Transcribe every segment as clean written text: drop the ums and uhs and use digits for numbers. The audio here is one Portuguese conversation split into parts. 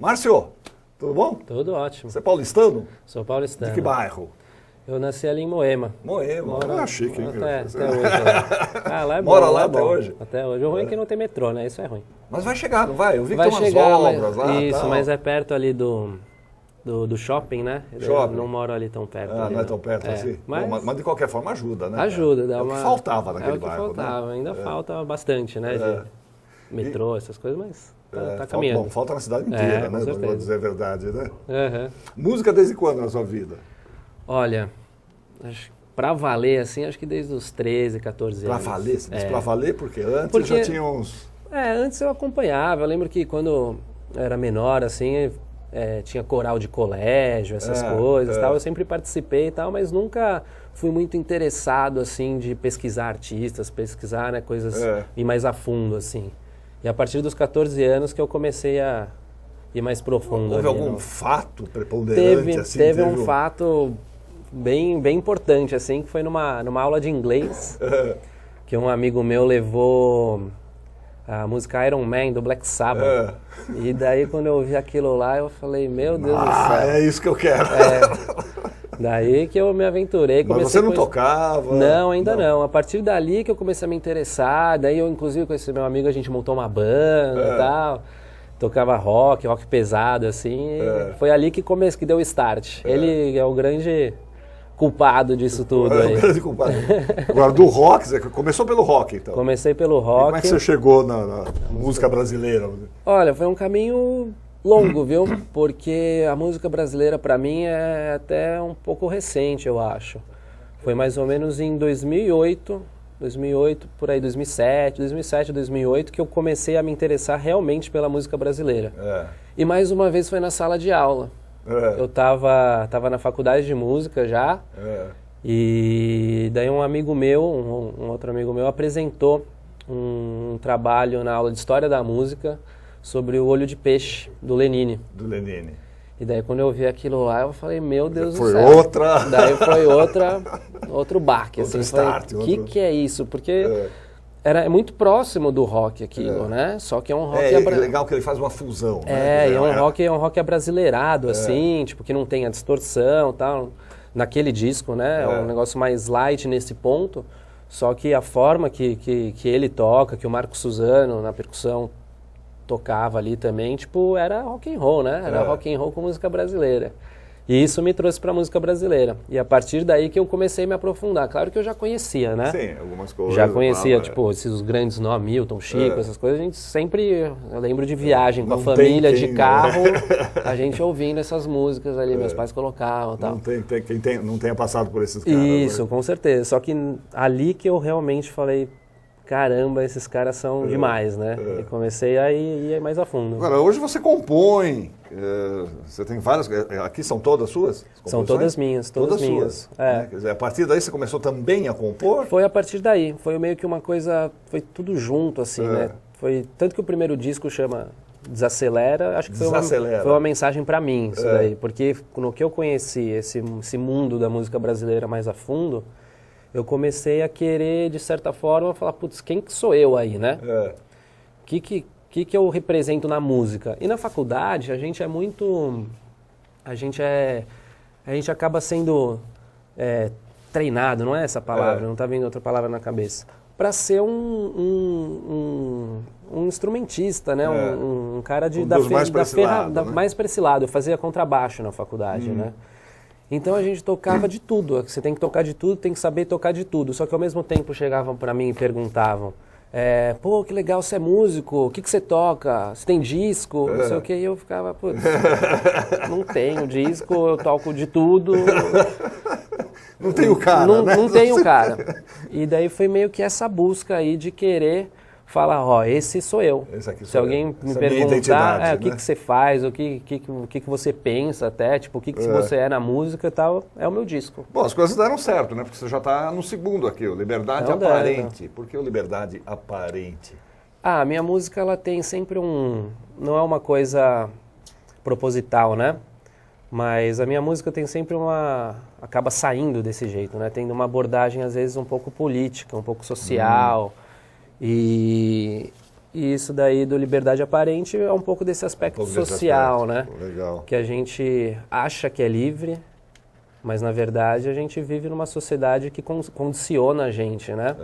Márcio, tudo bom? Tudo ótimo. Você é paulistano? Sou paulistano. De que bairro? Eu nasci ali em Moema. Moema. Ah, chique, hein? Até hoje. Lá. Lá é bom. Mora lá é até bom. hoje? Até hoje. O ruim é que não tem metrô, né? Isso é ruim. Mas vai chegar, não vai? Eu vi que Vai tem umas chegar, obras lá. Isso, tal. mas é perto ali do shopping, né? Shopping. Eu não moro ali tão perto. Ah, ali, não é tão perto assim? Mas, Bom, mas de qualquer forma ajuda, né? ajuda. Dá é uma... o que faltava naquele É o que bairro, faltava. né? Ainda falta bastante, né? De metrô, essas coisas, mas tá caminhando. Bom, falta na cidade inteira, com né? certeza. Vou dizer a verdade, né? Uhum. Música desde quando na sua vida? Olha, pra valer, assim, acho que desde os 13, 14 Pra anos. valer? Você diz pra valer porque antes já tinha uns... Antes eu acompanhava. Eu lembro que quando eu era menor, assim, tinha coral de colégio, essas coisas, tal. Eu sempre participei e tal, mas nunca fui muito interessado, assim, de pesquisar artistas, pesquisar, né, coisas ir mais a fundo, assim. E a partir dos 14 anos que eu comecei a ir mais profundo. Houve ali, algum fato preponderante? Teve um fato bem importante, assim, que foi numa aula de inglês, que um amigo meu levou a música Iron Man, do Black Sabbath. E daí, quando eu ouvi aquilo lá, eu falei, meu Deus do céu. É isso que eu quero. Daí que eu me aventurei. Mas você não tocava? Não, ainda não. A partir dali que eu comecei a me interessar, daí eu, inclusive, com esse meu amigo, a gente montou uma banda e tal. Tocava rock pesado, assim. Foi ali que deu o start. Ele é o grande culpado disso tudo aí. O grande culpado. Agora, do rock, você começou pelo rock, então? Comecei pelo rock. E como é que você chegou na música brasileira? Olha, foi um caminho longo, viu? Porque a música brasileira, pra mim, é até um pouco recente, eu acho. Foi mais ou menos em 2008, por aí, 2007, 2008, que eu comecei a me interessar realmente pela música brasileira. E mais uma vez foi na sala de aula. Eu tava na faculdade de música já, e daí um amigo meu, um outro amigo meu, apresentou um trabalho na aula de História da Música sobre o Olho de Peixe, do Lenine. Do Lenine. E daí quando eu vi aquilo lá, eu falei, meu Deus do céu. Foi outra... Daí foi outro baque. Outro assim, start. O que é isso? Porque é muito próximo do rock aquilo, né? Só que é um rock... É legal que ele faz uma fusão. Né? É um rock abrasileirado, assim, tipo, que não tem a distorção e tal. Naquele disco, né? É um negócio mais light nesse ponto. Só que a forma que ele toca, que o Marco Suzano na percussão tocava ali também, tipo, era rock and roll, né? Era rock and roll com música brasileira. E isso me trouxe para a música brasileira. E a partir daí que eu comecei a me aprofundar. Claro que eu já conhecia, né? Sim, algumas coisas. Já conhecia, tipo, esses grandes nomes, Milton, Chico, essas coisas. A gente sempre, eu lembro de viagem com a família, de carro, a gente ouvindo essas músicas ali, meus pais colocavam e tal. Não tenha passado por esses caras. Isso, com certeza. Só que ali que eu realmente falei, caramba, esses caras são demais, né? E comecei a ir mais a fundo. Agora, hoje você compõe, você tem várias, aqui são todas suas? São todas minhas, todas minhas. Suas, né? Quer dizer, a partir daí você começou também a compor? Foi a partir daí, foi meio que uma coisa, foi tudo junto, assim, né? Foi, tanto que o primeiro disco chama Desacelera, acho que foi uma mensagem pra mim, isso daí. Porque no que eu conheci esse mundo da música brasileira mais a fundo, eu comecei a querer, de certa forma, falar, putz, quem que sou eu aí, né? O que eu represento na música? E na faculdade, a gente é muito... A gente acaba sendo treinado, não é essa palavra, não está vindo outra palavra na cabeça, para ser um instrumentista, né? Um cara mais para esse lado. Eu fazia contrabaixo na faculdade, né? Então a gente tocava de tudo, você tem que tocar de tudo, tem que saber tocar de tudo. Só que ao mesmo tempo chegavam para mim e perguntavam, pô, que legal, você é músico, o que você toca? Você tem disco? Não sei o que, e eu ficava, putz, não tenho disco, eu toco de tudo. Não tenho cara, né? Não tenho cara. E daí foi meio que essa busca aí de querer falar, ó, esse sou eu. Se alguém me perguntar, o que você faz, o que você pensa até, tipo, o que você é na música e tal, é o meu disco. Bom, as coisas deram certo, né? Porque você já está no segundo aqui, o Liberdade Aparente. Por que o Liberdade Aparente? A minha música, ela tem sempre não é uma coisa proposital, né? Mas a minha música tem sempre acaba saindo desse jeito, né? Tendo uma abordagem, às vezes, um pouco política, um pouco social. E E isso daí do Liberdade Aparente é um pouco desse aspecto social, né? Legal. Que a gente acha que é livre, mas na verdade a gente vive numa sociedade que condiciona a gente, né?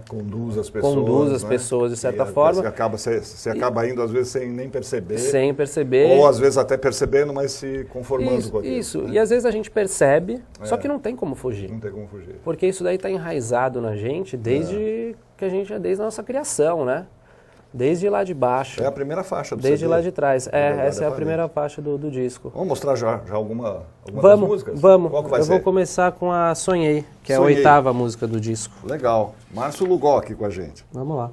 Conduz as pessoas. Conduz as pessoas, de certa forma. Você acaba indo, às vezes, sem nem perceber. Sem perceber. Ou, às vezes, até percebendo, mas se conformando com aquilo. Isso, e às vezes a gente percebe, só que não tem como fugir. Não tem como fugir. Porque isso daí está enraizado na gente desde desde a nossa criação, né? Desde lá de baixo. É a primeira faixa do Desde CD. lá de trás. Essa é a primeira faixa do disco. Vamos mostrar já alguma das músicas? Vamos. Qual que vai ser? Eu vou começar com a Sonhei, que é a 8ª música do disco. Legal. Márcio Lugó aqui com a gente. Vamos lá.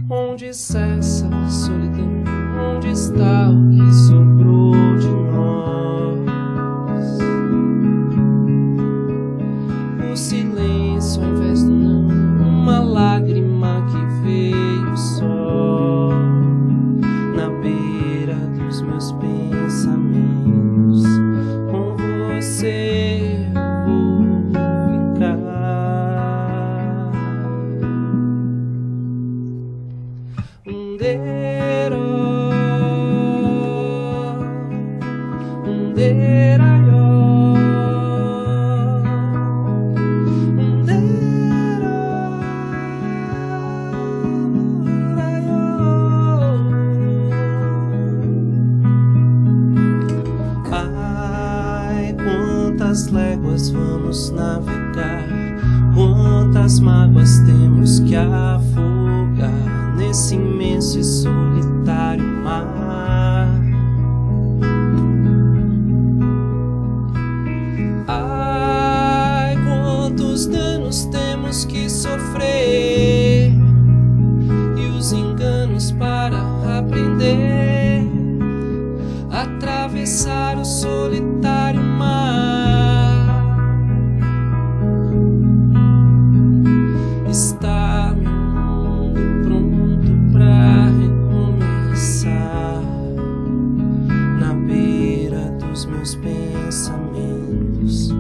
Onde cessa a solidão? Onde está o que sobrou de nós? O silêncio ao invés do não, uma lágrima que veio só na beira dos meus pensamentos. Com você vou ficar. Ai, quantas léguas vamos navegar, quantas mágoas temos que afogar nesse imenso e solitário mar. Ai, quantos danos temos que sofrer e os enganos para aprender a atravessar o solitário mar. Está meu mundo pronto pra recomeçar na beira dos meus pensamentos.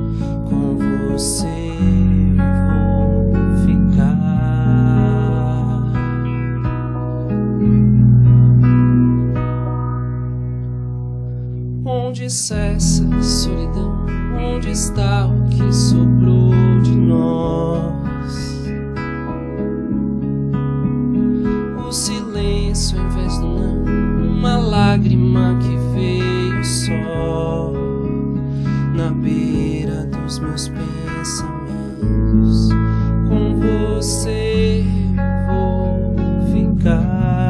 Com você vou ficar. Onde cessa a solidão? Onde está o que sobrou de nós? O silêncio ao invés do não, uma lágrima que veio só na beira dos meus pensamentos. Com você vou ficar.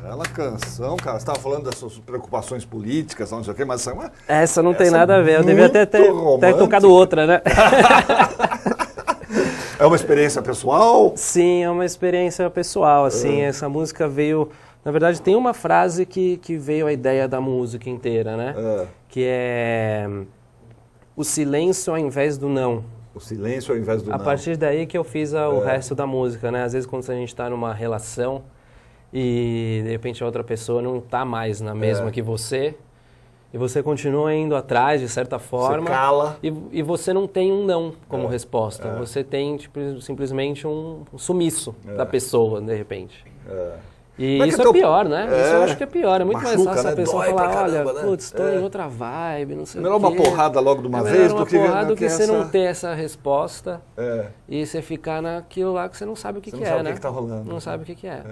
Bela canção, cara. Você estava falando das suas preocupações políticas, não sei o quê, mas essa não tem nada a ver. Eu devia ter tocado outra, né? É uma experiência pessoal? Sim, é uma experiência pessoal, assim. Essa música veio... Na verdade, tem uma frase que veio a ideia da música inteira, né? Que é... O silêncio ao invés do não. O silêncio ao invés do não. A partir daí que eu fiz o resto da música, né? Às vezes, quando a gente está numa relação e, de repente, a outra pessoa não está mais na mesma que você, e você continua indo atrás, de certa forma. Você cala. E você não tem um não como resposta. Você tem, tipo, simplesmente um sumiço da pessoa, de repente. E isso é pior, né? Isso eu acho que é pior. É muito mais machuca, fácil a pessoa falar, caramba, olha, putz, tô em outra vibe, não sei o quê. Melhor uma porrada logo de uma vez do que... melhor do que você não ter essa resposta e você ficar naquilo lá que você não sabe o que é, né? Não sabe o que tá rolando. Não sabe o que é.